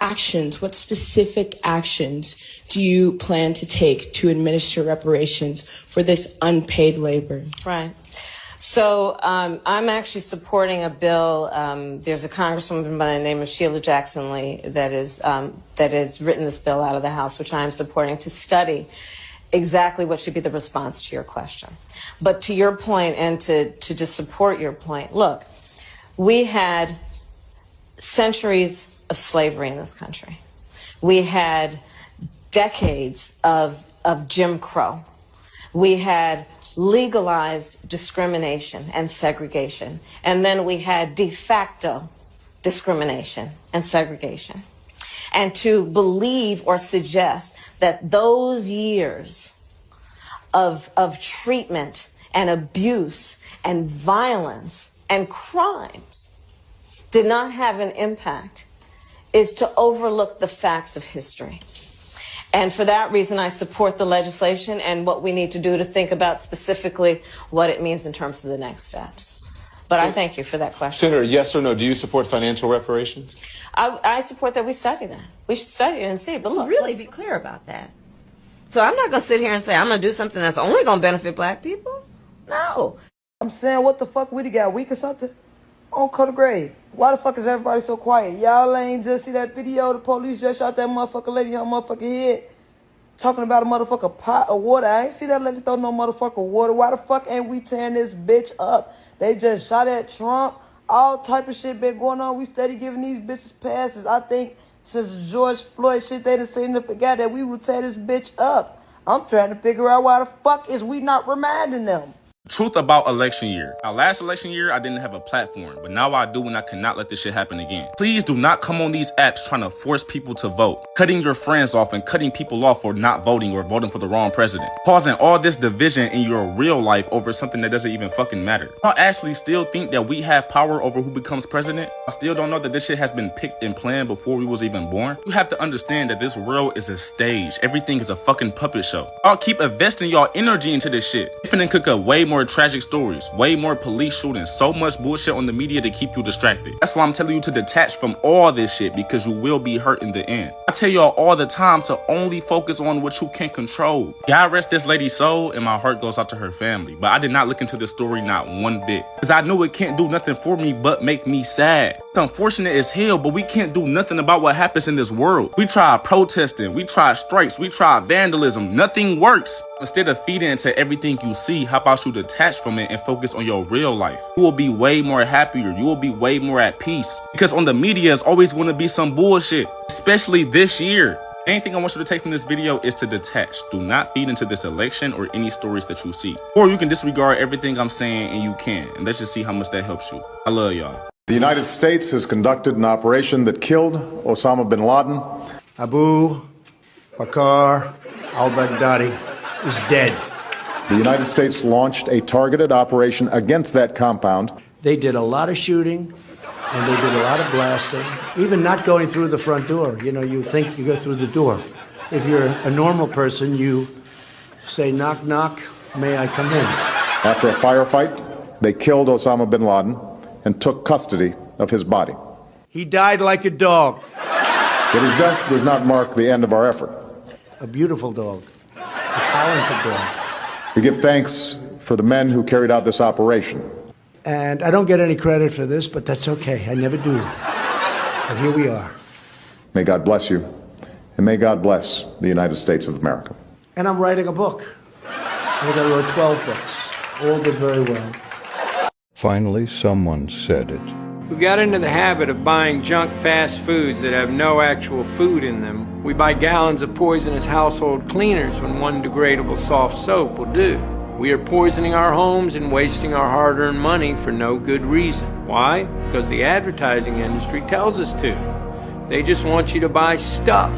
actions, what specific actions do you plan to take to administer reparations for this unpaid labor? Right. So I'm actually supporting a bill. There's a congresswoman by the name of Sheila Jackson Lee that has written this bill out of the House, which I am supporting, to study exactly what should be the response to your question. But to your point, and to just support your point, look, we had centuries of slavery in this country. We had decades of Jim Crow. We had legalized discrimination and segregation. And then we had de facto discrimination and segregation. And to believe or suggest that those years of treatment and abuse and violence and crimes did not have an impact is to overlook the facts of history. And for that reason, I support the legislation and what we need to do to think about specifically what it means in terms of the next steps. But I thank you for that question. Senator, yes or no, do you support financial reparations? I support that we study that. We should study it and see it. But look, really be clear about that. So I'm not going to sit here and say I'm going to do something that's only going to benefit black people. No. I'm saying, what the fuck, we got weak or something? On cut a grave. Why the fuck is everybody so quiet? Y'all ain't just see that video? The police just shot that motherfucking lady in her motherfucking head. Talking about a motherfucking pot of water. I ain't see that lady throw no motherfucking water. Why the fuck ain't we tearing this bitch up? They just shot at Trump. All type of shit been going on. We steady giving these bitches passes. I think since the George Floyd shit, they done seem to forget that we would tear this bitch up. I'm trying to figure out why the fuck is we not reminding them. Truth about election year. Our last election year, I didn't have a platform, but now I do, and I cannot let this shit happen again. Please do not come on these apps trying to force people to vote, cutting your friends off and cutting people off for not voting or voting for the wrong president, causing all this division in your real life over something that doesn't even fucking matter. I actually still think that we have power over who becomes president. I still don't know that this shit has been picked and planned before we was even born. You have to understand that this world is a stage. Everything is a fucking puppet show. I'll keep investing y'all energy into this shit. If and cook up way more tragic stories, way more police shootings, so much bullshit on the media to keep you distracted. That's why I'm telling you to detach from all this shit, because you will be hurt in the end. I tell y'all all the time to only focus on what you can control. God rest this lady's soul, and my heart goes out to her family. But I did not look into this story not one bit, because I knew it can't do nothing for me but make me sad. It's unfortunate as hell, but we can't do nothing about what happens in this world. We try protesting, we try strikes, we try vandalism. Nothing works. Instead of feeding into everything you see, how about you detach from it and focus on your real life? You will be way more happier. You will be way more at peace. Because on the media is always going to be some bullshit, especially this year. Anything I want you to take from this video is to detach. Do not feed into this election or any stories that you see. Or you can disregard everything I'm saying, and you can. And let's just see how much that helps you. I love y'all. The United States has conducted an operation that killed Osama bin Laden. Abu Bakr al-Baghdadi is dead. The United States launched a targeted operation against that compound. They did a lot of shooting, and they did a lot of blasting, even not going through the front door. You know, you think you go through the door. If you're a normal person, you say, knock, knock, may I come in? After a firefight, they killed Osama bin Laden and took custody of his body. He died like a dog. But his death does not mark the end of our effort. A beautiful dog. A talented dog. We give thanks for the men who carried out this operation. And I don't get any credit for this, but that's okay. I never do. But here we are. May God bless you, and may God bless the United States of America. And I'm writing a book. I think I wrote 12 books. All did very well. Finally, someone said it. We got into the habit of buying junk fast foods that have no actual food in them. We buy gallons of poisonous household cleaners when one degradable soft soap will do. We are poisoning our homes and wasting our hard-earned money for no good reason. Why? Because the advertising industry tells us to. They just want you to buy stuff.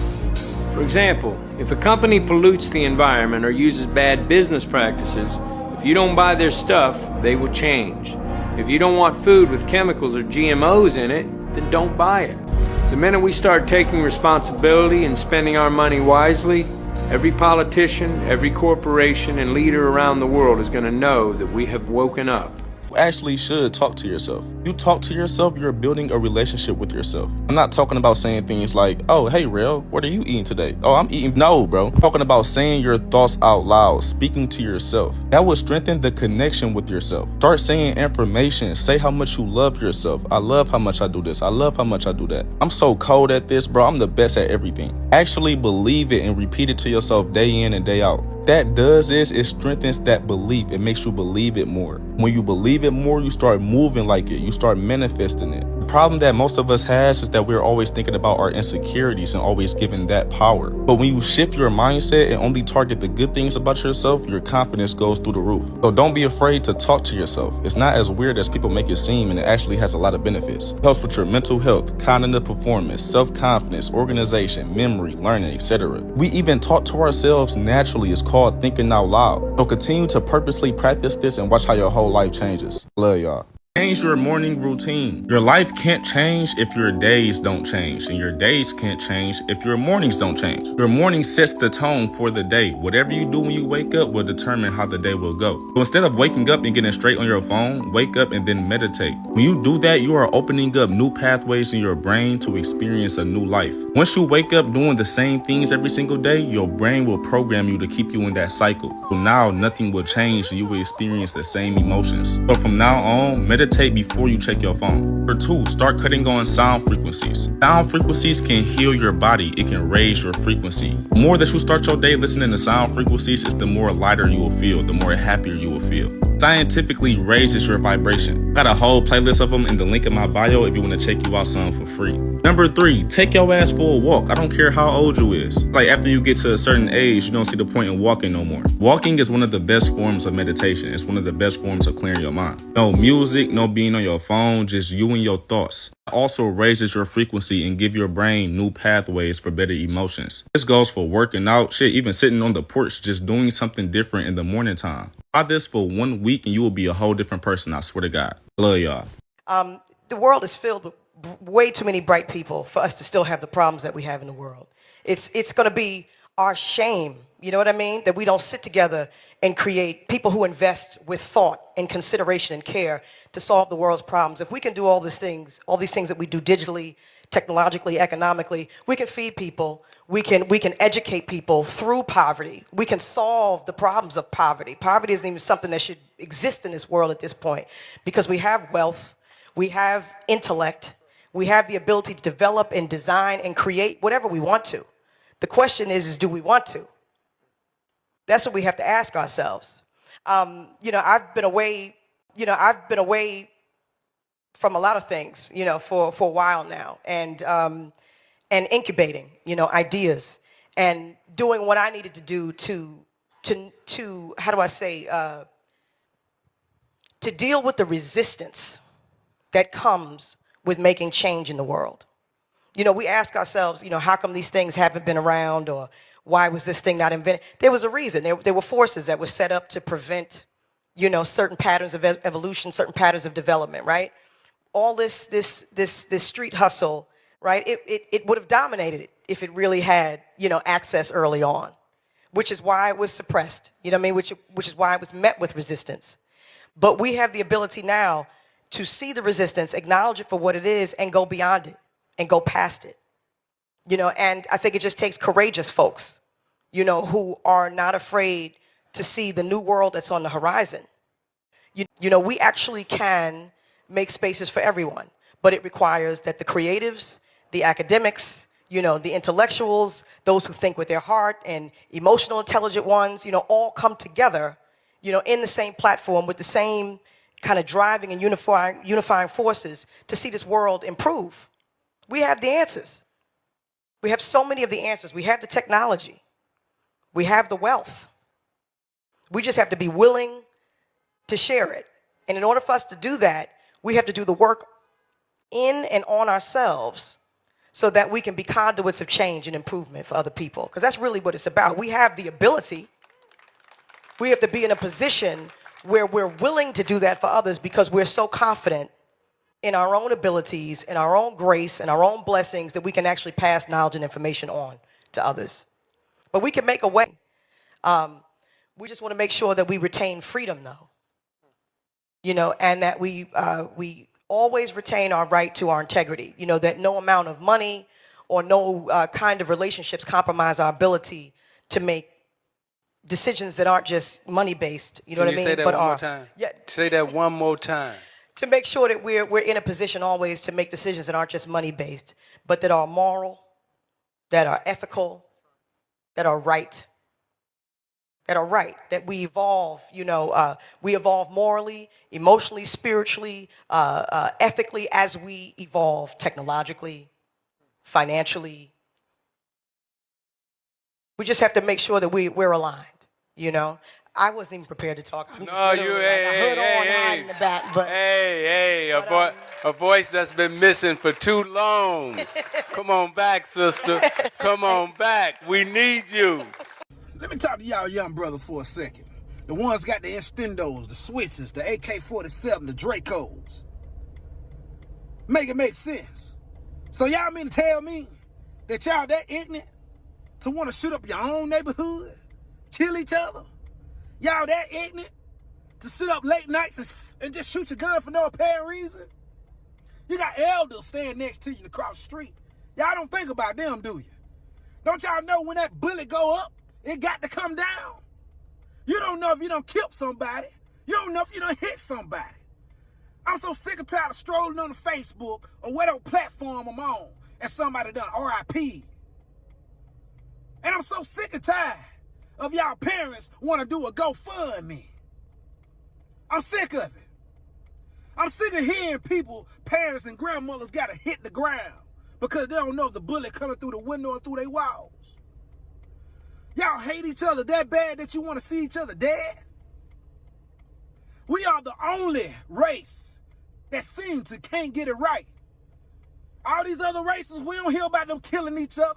For example, if a company pollutes the environment or uses bad business practices, if you don't buy their stuff, they will change. If you don't want food with chemicals or GMOs in it, then don't buy it. The minute we start taking responsibility and spending our money wisely, every politician, every corporation, and leader around the world is going to know that we have woken up. actually should talk to yourself. You talk to yourself, you're building a relationship with yourself. I'm not talking about saying things like, oh, hey, Real, what are you eating today? Oh, I'm eating. No, bro. I'm talking about saying your thoughts out loud, speaking to yourself. That will strengthen the connection with yourself. Start saying affirmations. Say how much you love yourself. I love how much I do this. I love how much I do that. I'm so cold at this, bro. I'm the best at everything. Actually believe it and repeat it to yourself day in and day out. That does is it strengthens that belief. It makes you believe it more. When you believe it more, you start moving like it. You start manifesting it. The problem that most of us has is that we're always thinking about our insecurities and always giving that power. But when you shift your mindset and only target the good things about yourself, your confidence goes through the roof. So don't be afraid to talk to yourself. It's not as weird as people make it seem, and it actually has a lot of benefits. It helps with your mental health, cognitive performance, self-confidence, organization, memory, learning, etc. We even talk to ourselves naturally. It's called thinking out loud. So continue to purposely practice this and watch how your whole life changes. Love y'all. Change your morning routine. Your life can't change if your days don't change, and your days can't change if your mornings don't change. Your morning sets the tone for the day. Whatever you do when you wake up will determine how the day will go. So instead of waking up and getting straight on your phone, wake up and then meditate. When you do that, you are opening up new pathways in your brain to experience a new life. Once you wake up doing the same things every single day, your brain will program you to keep you in that cycle. So now nothing will change and you will experience the same emotions. So from now on, meditate before you check your phone. Number 2, start cutting on sound frequencies. Sound frequencies can heal your body. It can raise your frequency. The more that you start your day listening to sound frequencies, it's the more lighter you will feel, the more happier you will feel. Scientifically raises your vibration. Got a whole playlist of them in the link in my bio if you want to check you out some for free. Number 3, take your ass for a walk. I don't care how old you is. Like after you get to a certain age, you don't see the point in walking no more. Walking is one of the best forms of meditation. It's one of the best forms of clearing your mind. No music, no being on your phone, just you and your thoughts. It also raises your frequency and give your brain new pathways for better emotions. This goes for working out, shit, even sitting on the porch, just doing something different in the morning time. Try this for 1 week and you will be a whole different person, I swear to God. Love y'all. The world is filled with way too many bright people for us to still have the problems that we have in the world. It's going to be our shame, you know what I mean, that we don't sit together and create people who invest with thought and consideration and care to solve the world's problems. If we can do all these things that we do digitally, technologically, economically, we can feed people, we can educate people through poverty. We can solve the problems of poverty. Poverty isn't even something that should exist in this world at this point because we have wealth, we have intellect, we have the ability to develop and design and create whatever we want to. The question is do we want to? That's what we have to ask ourselves. I've been away from a lot of things, for a while now, and incubating, ideas and doing what I needed to do to how do I say, to deal with the resistance that comes with making change in the world. We ask ourselves, how come these things haven't been around, or why was this thing not invented? There was a reason. There were forces that were set up to prevent, certain patterns of evolution, certain patterns of development, right? All this street hustle, right? It would have dominated it if it really had, access early on, which is why it was suppressed, which is why it was met with resistance. But we have the ability now to see the resistance, acknowledge it for what it is, and go beyond it and go past it. And I think it just takes courageous folks, who are not afraid to see the new world that's on the horizon. We actually can make spaces for everyone, but it requires that the creatives, the academics, the intellectuals, those who think with their heart, and emotional intelligent ones, all come together, in the same platform with the same kind of driving and unifying forces to see this world improve. We have the answers. We have so many of the answers. We have the technology. We have the wealth. We just have to be willing to share it. And in order for us to do that, we have to do the work in and on ourselves so that we can be conduits of change and improvement for other people. Because that's really what it's about. We have the ability. We have to be in a position where we're willing to do that for others because we're so confident in our own abilities, in our own grace, and our own blessings that we can actually pass knowledge and information on to others. But we can make a way. We just want to make sure that we retain freedom, though. and that we always retain our right to our integrity, that no amount of money or no kind of relationships compromise our ability to make decisions that aren't just money based, you know what I mean? Say that one more time. Yeah. Say that one more time. To make sure that we're in a position always to make decisions that aren't just money based, but that are moral, that are ethical, that are right. That we evolve, we evolve morally, emotionally, spiritually, ethically as we evolve technologically, financially. We just have to make sure that we're aligned, I wasn't even prepared to talk. I'm just hiding in the back, but a voice that's been missing for too long. Come on back, sister. Come on back. We need you. Let me talk to y'all young brothers for a second. The ones got the Extendos, the Switches, the AK-47, the Dracos. Make it make sense. So y'all mean to tell me that y'all that ignorant to want to shoot up your own neighborhood, kill each other? Y'all that ignorant to sit up late nights and just shoot your gun for no apparent reason? You got elders standing next to you across the street. Y'all don't think about them, do you? Don't y'all know when that bullet go up, it got to come down? You don't know if you done killed somebody. You don't know if you done hit somebody. I'm so sick and tired of strolling on the Facebook or whatever platform I'm on and somebody done RIP. And I'm so sick and tired of y'all parents want to do a GoFundMe. I'm sick of it. I'm sick of hearing people, parents and grandmothers got to hit the ground because they don't know if the bullet coming through the window or through their walls. Y'all hate each other that bad that you want to see each other dead? We are the only race that seems to can't get it right. All these other races, we don't hear about them killing each other.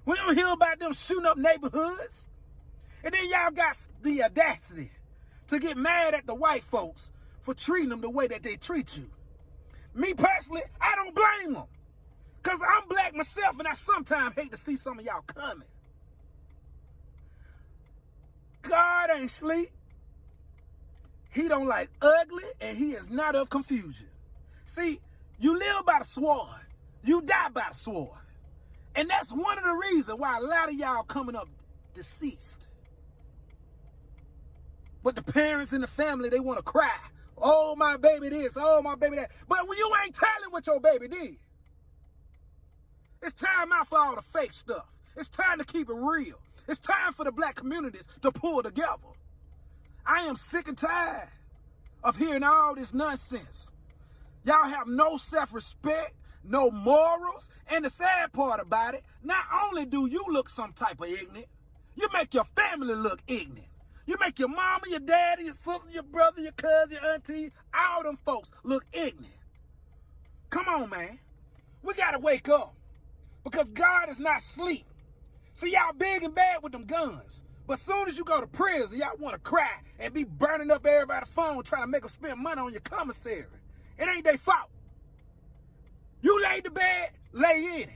We don't hear about them shooting up neighborhoods. And then y'all got the audacity to get mad at the white folks for treating them the way that they treat you. Me personally, I don't blame them. Because I'm black myself and I sometimes hate to see some of y'all coming. God ain't sleep. He don't like ugly and he is not of confusion. See, you live by the sword. You die by the sword. And that's one of the reasons why a lot of y'all coming up deceased. But the parents and the family, they want to cry. Oh, my baby this. Oh, my baby that. But when you ain't telling what your baby did. It's time out for all the fake stuff. It's time to keep it real. It's time for the black communities to pull together. I am sick and tired of hearing all this nonsense. Y'all have no self-respect, no morals, and the sad part about it, not only do you look some type of ignorant, you make your family look ignorant. You make your mama, your daddy, your sister, your brother, your cousin, your auntie, all them folks look ignorant. Come on, man. We gotta wake up because God is not asleep. See, y'all big and bad with them guns. But as soon as you go to prison, y'all want to cry and be burning up everybody's phone trying to make them spend money on your commissary. It ain't their fault. You laid the bed, lay in it.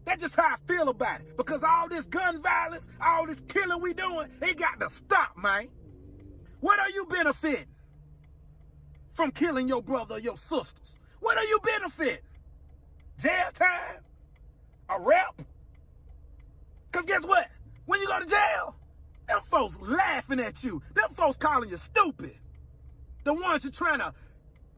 That's just how I feel about it. Because all this gun violence, all this killing we doing, it got to stop, man. What are you benefiting from killing your brother or your sisters? What are you benefiting? Jail time? A rep? Because guess what? When you go to jail, them folks laughing at you. Them folks calling you stupid. The ones you're trying to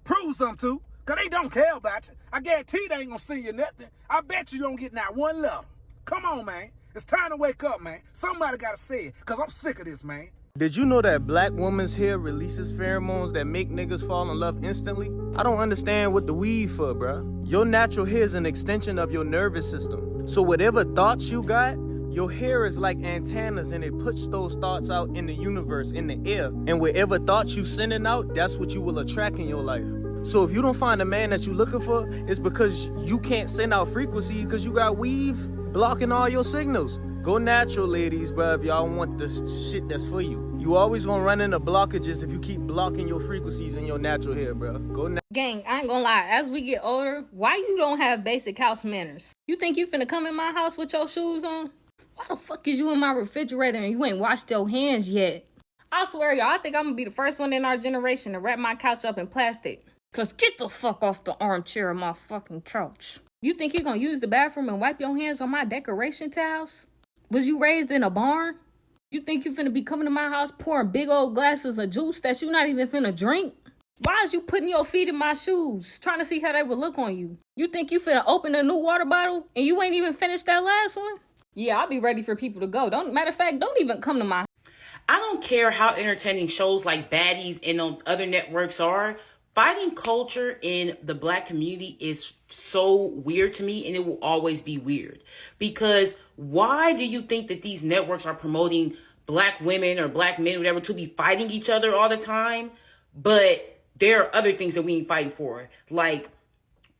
prove something to, because they don't care about you. I guarantee they ain't going to send you nothing. I bet you don't get not one letter. Come on, man. It's time to wake up, man. Somebody got to say it, because I'm sick of this, man. Did you know that black woman's hair releases pheromones that make niggas fall in love instantly? I don't understand what the weed for, bruh. Your natural hair is an extension of your nervous system. So whatever thoughts you got, your hair is like antennas and it puts those thoughts out in the universe, in the air. And whatever thoughts you sending out, that's what you will attract in your life. So if you don't find a man that you're looking for, it's because you can't send out frequency because you got weave blocking all your signals. Go natural, ladies, bruh, if y'all want the shit that's for you. You always gonna run into blockages if you keep blocking your frequencies in your natural hair, bruh. Go Gang, I ain't gonna lie, as we get older, why you don't have basic house manners? You think you finna come in my house with your shoes on? Why the fuck is you in my refrigerator and you ain't washed your hands yet? I swear, y'all, I think I'm gonna be the first one in our generation to wrap my couch up in plastic. Cause get the fuck off the armchair of my fucking couch. You think you're gonna use the bathroom and wipe your hands on my decoration towels? Was you raised in a barn? You think you finna be coming to my house pouring big old glasses of juice that you not even finna drink? Why is you putting your feet in my shoes, trying to see how they would look on you? You think you finna open a new water bottle and you ain't even finished that last one? Yeah, I'll be ready for people to go. Matter of fact, don't even come to my. I don't care how entertaining shows like Baddies and on other networks are. Fighting culture in the black community is so weird to me, and it will always be weird. Because why do you think that these networks are promoting black women or black men, whatever, to be fighting each other all the time? But there are other things that we ain't fighting for, like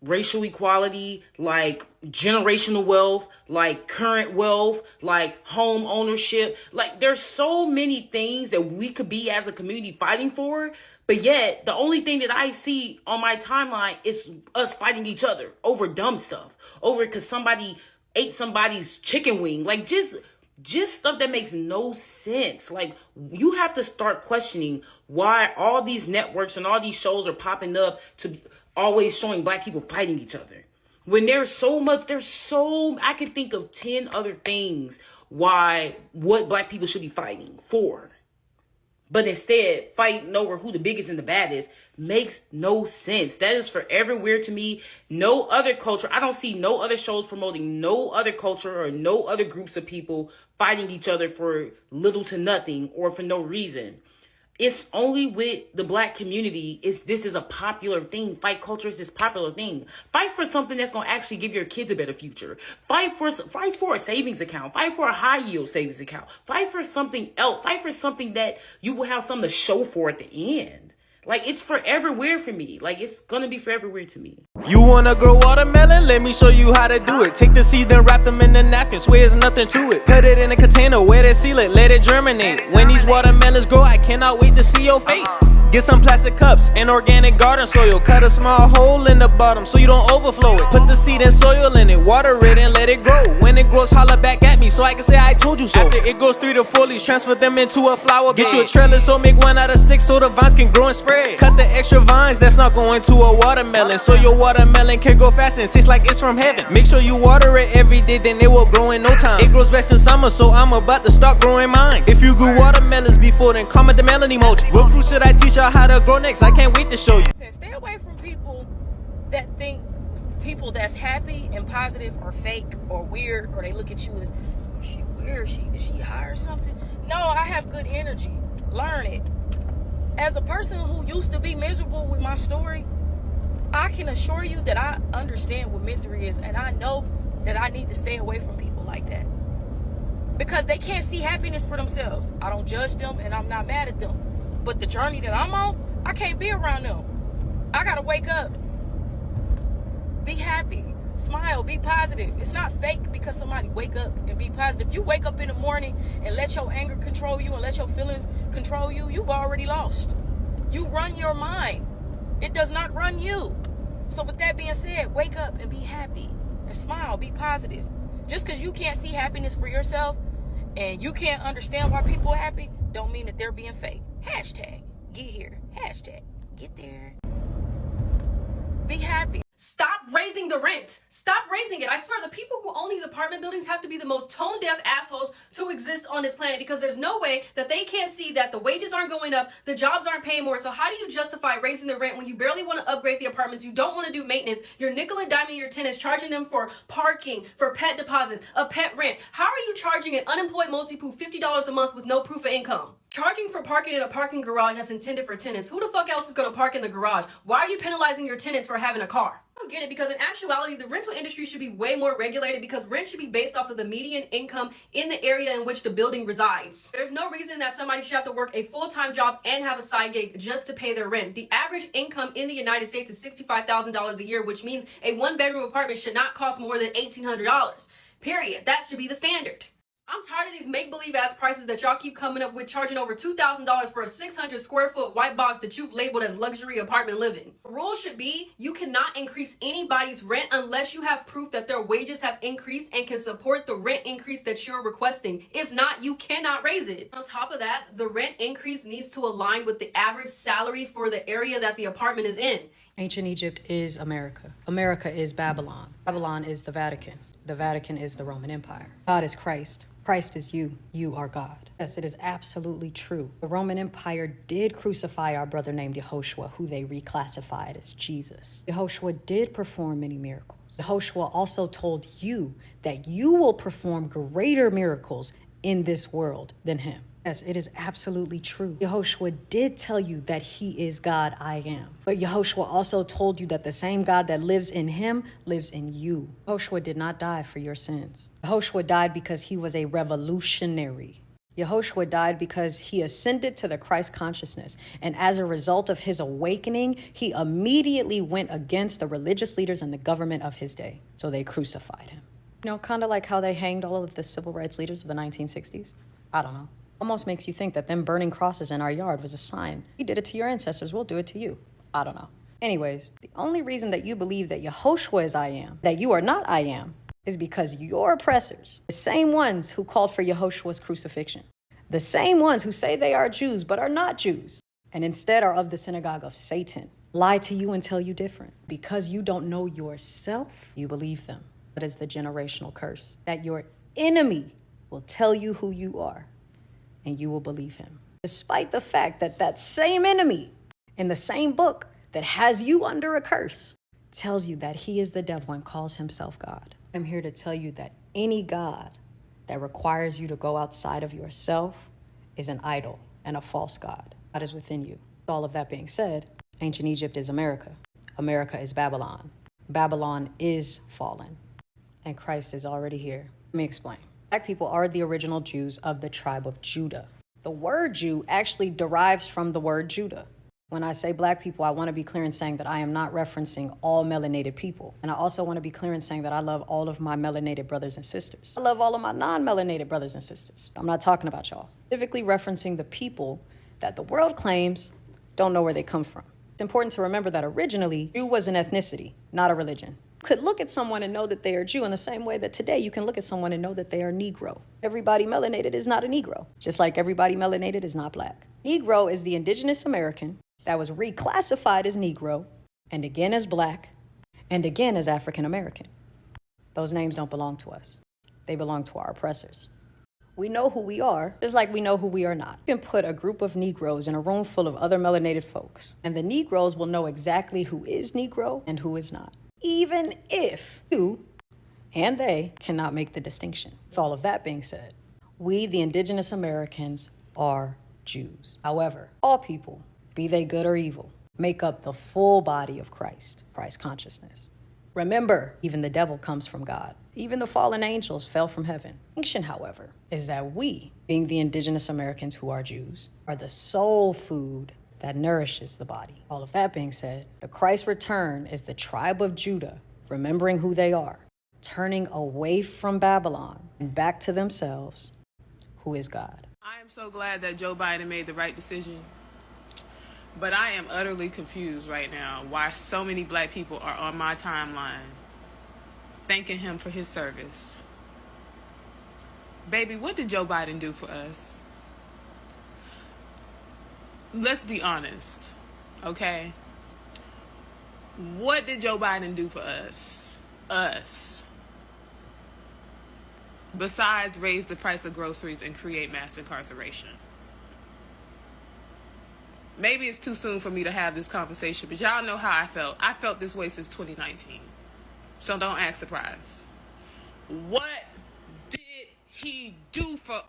racial equality, like generational wealth, like current wealth, like home ownership. Like there's so many things that we could be as a community fighting for. But yet, the only thing that I see on my timeline is us fighting each other over dumb stuff. Over because somebody ate somebody's chicken wing. Like, just stuff that makes no sense. Like, you have to start questioning why all these networks and all these shows are popping up to always showing black people fighting each other. When I can think of 10 other things what black people should be fighting for. But instead, fighting over who the biggest and the baddest makes no sense. That is forever weird to me. No other culture. I don't see no other shows promoting no other culture or no other groups of people fighting each other for little to nothing or for no reason. It's only with the black community this is a popular thing. Fight culture is this popular thing. Fight for something that's going to actually give your kids a better future. Fight for a savings account. Fight for a high yield savings account. Fight for something else. Fight for something that you will have something to show for at the end. Like, it's forever weird for me. Like, it's going to be forever weird to me. You wanna grow watermelon? Let me show you how to do it. Take the seeds and wrap them in the napkin, swear there's nothing to it. Put it in a container, wet it, seal it, let it germinate. When these watermelons grow, I cannot wait to see your face. Get some plastic cups and organic garden soil. Cut a small hole in the bottom so you don't overflow it. Put the seed and soil in it, water it and let it grow. When it grows, holler back at me so I can say I told you so. After it grows 3 to 4 leaves, transfer them into a flower bed. Get you a trellis or make one out of sticks so the vines can grow and spread. Cut the extra vines that's not going to a watermelon, so your watermelon can grow fast and taste like it's from heaven. Make sure you water it every day, then it will grow in no time. It grows best in summer, so I'm about to start growing mine. If you grew watermelons before, then comment the Melanin emoji. What fruit should I teach y'all how to grow next? I can't wait to show you. Stay away from people that think people that's happy and positive are fake or weird, or they look at you as, oh, she weird, is she high or something? No, I have good energy. Learn it. As a person who used to be miserable with my story, I can assure you that I understand what misery is, and I know that I need to stay away from people like that because they can't see happiness for themselves. I don't judge them and I'm not mad at them, but the journey that I'm on, I can't be around them. I gotta wake up, be happy, smile, be positive. It's not fake because somebody wake up and be positive. If you wake up in the morning and let your anger control you and let your feelings control you, you've already lost. You run your mind. It does not run you. So with that being said, wake up and be happy and smile, be positive. Just because you can't see happiness for yourself and you can't understand why people are happy, don't mean that they're being fake. Hashtag get here. Hashtag get there. Be happy. Stop raising the rent. Stop raising it. I swear the people who own these apartment buildings have to be the most tone deaf assholes to exist on this planet, because there's no way that they can't see that the wages aren't going up, the jobs aren't paying more. So how do you justify raising the rent when you barely want to upgrade the apartments, you don't want to do maintenance, you're nickel and diming your tenants, charging them for parking, for pet deposits, a pet rent? How are you charging an unemployed multi-poo $50 a month with no proof of income? Charging for parking in a parking garage that's intended for tenants. Who the fuck else is going to park in the garage? Why are you penalizing your tenants for having a car? I don't get it, because in actuality, the rental industry should be way more regulated, because rent should be based off of the median income in the area in which the building resides. There's no reason that somebody should have to work a full-time job and have a side gig just to pay their rent. The average income in the United States is $65,000 a year, which means a one-bedroom apartment should not cost more than $1,800. Period. That should be the standard. I'm tired of these make-believe ass prices that y'all keep coming up with, charging over $2,000 for a 600 square foot white box that you've labeled as luxury apartment living. The rule should be you cannot increase anybody's rent unless you have proof that their wages have increased and can support the rent increase that you're requesting. If not, you cannot raise it. On top of that, the rent increase needs to align with the average salary for the area that the apartment is in. Ancient Egypt is America. America is Babylon. Babylon is the Vatican. The Vatican is the Roman Empire. God is Christ. Christ is you. You are God. Yes, it is absolutely true. The Roman Empire did crucify our brother named Yehoshua, who they reclassified as Jesus. Yehoshua did perform many miracles. Yehoshua also told you that you will perform greater miracles in this world than him. Yes, it is absolutely true. Yehoshua did tell you that he is God, I am. But Yehoshua also told you that the same God that lives in him lives in you. Yehoshua did not die for your sins. Yehoshua died because he was a revolutionary. Yehoshua died because he ascended to the Christ consciousness. And as a result of his awakening, he immediately went against the religious leaders and the government of his day. So they crucified him. You know, kind of like how they hanged all of the civil rights leaders of the 1960s. I don't know. Almost makes you think that them burning crosses in our yard was a sign. We did it to your ancestors, we'll do it to you. I don't know. Anyways, the only reason that you believe that Yehoshua is I am, that you are not I am, is because your oppressors, the same ones who called for Yehoshua's crucifixion, the same ones who say they are Jews but are not Jews, and instead are of the synagogue of Satan, lie to you and tell you different. Because you don't know yourself, you believe them. That is the generational curse, that your enemy will tell you who you are, and you will believe him. Despite the fact that that same enemy in the same book that has you under a curse tells you that he is the devil and calls himself God. I'm here to tell you that any God that requires you to go outside of yourself is an idol and a false God. God is within you. All of that being said, ancient Egypt is America. America is Babylon. Babylon is fallen, and Christ is already here. Let me explain. Black people are the original Jews of the tribe of Judah. The word Jew actually derives from the word Judah. When I say black people, I want to be clear in saying that I am not referencing all melanated people. And I also want to be clear in saying that I love all of my melanated brothers and sisters. I love all of my non-melanated brothers and sisters. I'm not talking about y'all. Specifically referencing the people that the world claims don't know where they come from. It's important to remember that originally, Jew was an ethnicity, not a religion. Could look at someone and know that they are Jew in the same way that today you can look at someone and know that they are Negro. Everybody melanated is not a Negro, just like everybody melanated is not black. Negro is the indigenous American that was reclassified as Negro, and again as black, and again as African American. Those names don't belong to us. They belong to our oppressors. We know who we are, just like we know who we are not. You can put a group of Negroes in a room full of other melanated folks, and the Negroes will know exactly who is Negro and who is not, even if you and they cannot make the distinction. With all of that being said, we, the indigenous Americans, are Jews. However, all people, be they good or evil, make up the full body of Christ, Christ consciousness. Remember, even the devil comes from God. Even the fallen angels fell from heaven. The distinction, however, is that we, being the indigenous Americans who are Jews, are the soul food that nourishes the body. All of that being said, the Christ return is the tribe of Judah, remembering who they are, turning away from Babylon and back to themselves, who is God. I am so glad that Joe Biden made the right decision. But I am utterly confused right now why so many black people are on my timeline thanking him for his service. Baby, what did Joe Biden do for us? Let's be honest, okay? What did Joe Biden do for us? Us. Besides raise the price of groceries and create mass incarceration. Maybe it's too soon for me to have this conversation, but y'all know how I felt. I felt this way since 2019. So don't act surprised. What did he do for...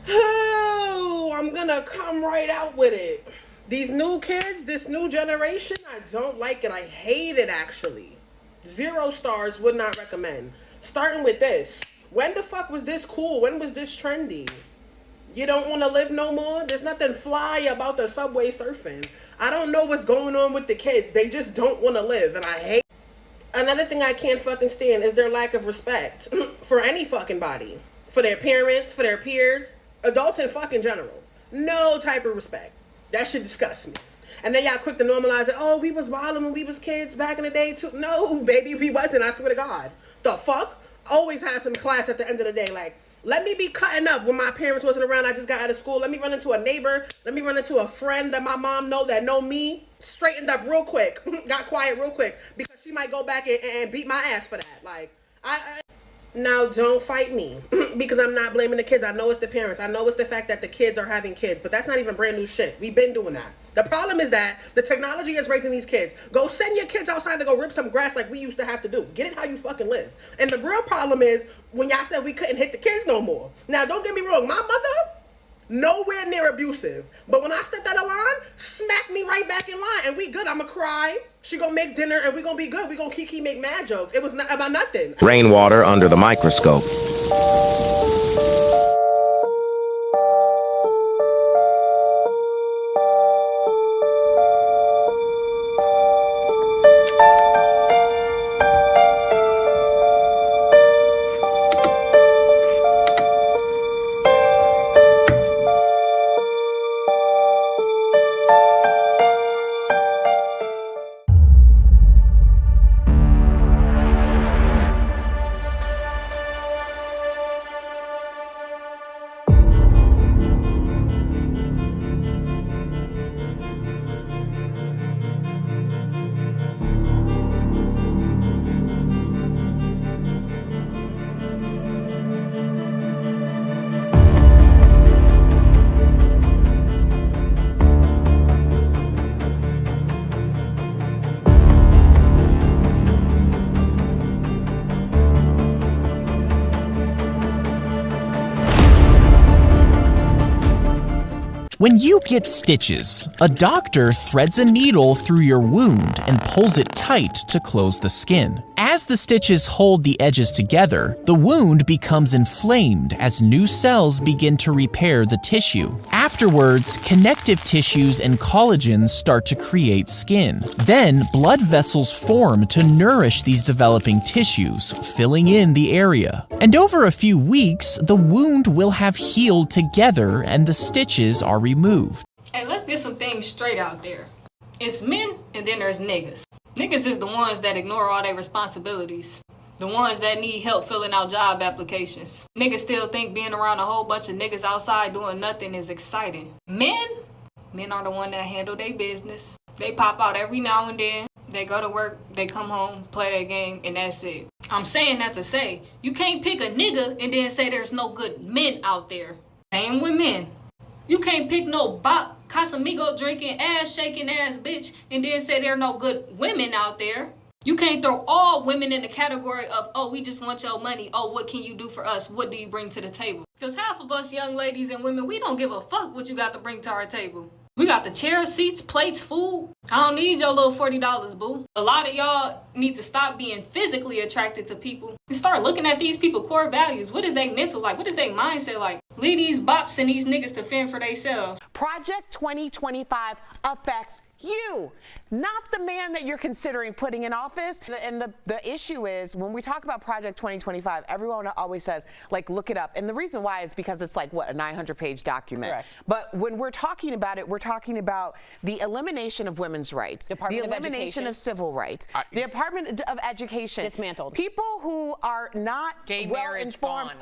Oh, I'm gonna come right out with it. These new kids, this new generation, I don't like it. I hate it, actually. 0 stars, would not recommend. Starting with this. When the fuck was this cool? When was this trendy? You don't want to live no more? There's nothing fly about the subway surfing. I don't know what's going on with the kids. They just don't want to live, and I hate Another thing I can't fucking stand is their lack of respect for any fucking body. For their parents, for their peers, adults in fucking general. No type of respect. That shit disgusts me. And then y'all quick to normalize it. Oh, we was wilding when we was kids back in the day too. No, baby, we wasn't. I swear to God. The fuck? Always had some class at the end of the day. Like, let me be cutting up when my parents wasn't around. I just got out of school. Let me run into a neighbor. Let me run into a friend that my mom know that know me. Straightened up real quick. Got quiet real quick. Because she might go back and beat my ass for that. Like, Now, don't fight me because I'm not blaming the kids. I know it's the parents. I know it's the fact that the kids are having kids, but that's not even brand new shit. We've been doing that. The problem is that the technology is raising these kids. Go send your kids outside to go rip some grass like we used to have to do. Get it how you fucking live. And the real problem is when y'all said we couldn't hit the kids no more. Now, don't get me wrong. My mother, nowhere near abusive. But when I stepped out of line, smacked me right back in line. And we good. I'ma cry. She gonna make dinner and we gonna be good. We gonna kiki make mad jokes. It was not about nothing. Rainwater under the microscope. When you get stitches, a doctor threads a needle through your wound and pulls it tight to close the skin. As the stitches hold the edges together, the wound becomes inflamed as new cells begin to repair the tissue. Afterwards, connective tissues and collagens start to create skin. Then, blood vessels form to nourish these developing tissues, filling in the area. And over a few weeks, the wound will have healed together and the stitches are removed. Hey, let's get some things straight out there. It's men and then there's niggas. Niggas is the ones that ignore all their responsibilities. The ones that need help filling out job applications. Niggas still think being around a whole bunch of niggas outside doing nothing is exciting. Men are the one that handle their business. They pop out every now and then. They go to work, they come home, play their game, and that's it. I'm saying that to say, you can't pick a nigga and then say there's no good men out there. Same with men. You can't pick no bop, Casamigo drinking, ass shaking ass bitch and then say there are no good women out there. You can't throw all women in the category of, oh, we just want your money. Oh, what can you do for us? What do you bring to the table? Because half of us young ladies and women, we don't give a fuck what you got to bring to our table. We got the chairs, seats, plates, food. I don't need your little $40, boo. A lot of y'all need to stop being physically attracted to people and start looking at these people's core values. What is their mental like? What is their mindset like? Leave these bops and these niggas to fend for themselves. Project 2025 affects you, not the man that you're considering putting in office. And the issue is when we talk about Project 2025, everyone always says, like, look it up. And the reason why is because it's like, what, a 900-page document. Correct. But when we're talking about it, we're talking about the elimination of women's rights, the elimination of civil rights, the Department of Education. Dismantled. People who are not well-informed,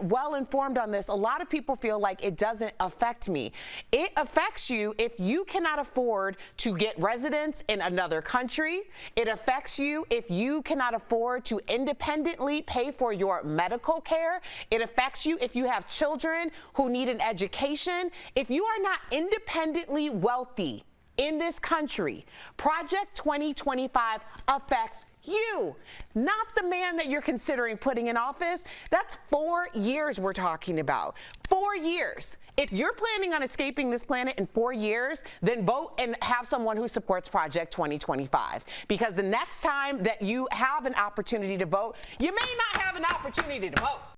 well-informed on this, a lot of people feel like it doesn't affect me. It affects you if you cannot afford to get residence in another country. It affects you if you cannot afford to independently pay for your medical care. It affects you if you have children who need an education. If you are not independently wealthy in this country, Project 2025 affects you, not the man that you're considering putting in office. That's 4 years we're talking about. 4 years. If you're planning on escaping this planet in 4 years, then vote and have someone who supports Project 2025. Because the next time that you have an opportunity to vote, you may not have an opportunity to vote.